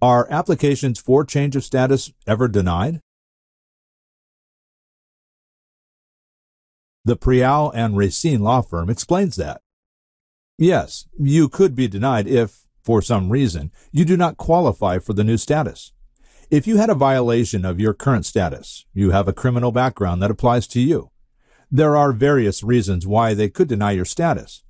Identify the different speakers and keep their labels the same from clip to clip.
Speaker 1: Are applications for change of status ever denied? The Prial and Racine law firm explains that. Yes, you could be denied if, for some reason, you do not qualify for the new status. If you had a violation of your current status, you have a criminal background that applies to you. There are various reasons why they could deny your status.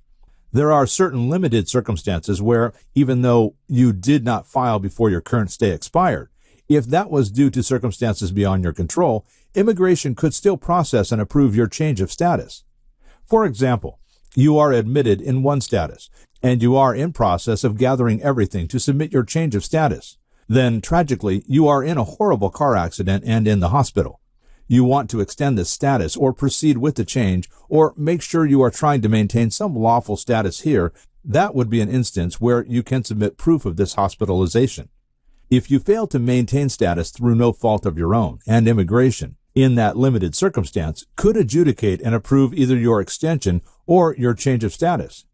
Speaker 1: There are certain limited circumstances where, even though you did not file before your current stay expired, if that was due to circumstances beyond your control, immigration could still process and approve your change of status. For example, you are admitted in one status, and you are in process of gathering everything to submit your change of status. Then, tragically, you are in a horrible car accident and in the hospital. You want to extend this status or proceed with the change or make sure you are trying to maintain some lawful status here. That would be an instance where you can submit proof of this hospitalization. If you fail to maintain status through no fault of your own, and immigration, in that limited circumstance, could adjudicate and approve either your extension or your change of status.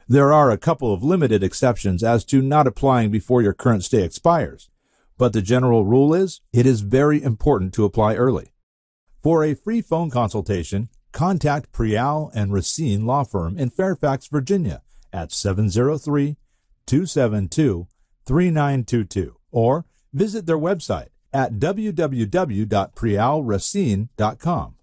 Speaker 1: There are a couple of limited exceptions as to not applying before your current stay expires, but the general rule is it is very important to apply early. For a free phone consultation, contact Prial and Racine Law Firm in Fairfax, Virginia at 703-272-3922 or visit their website at www.prialracine.com.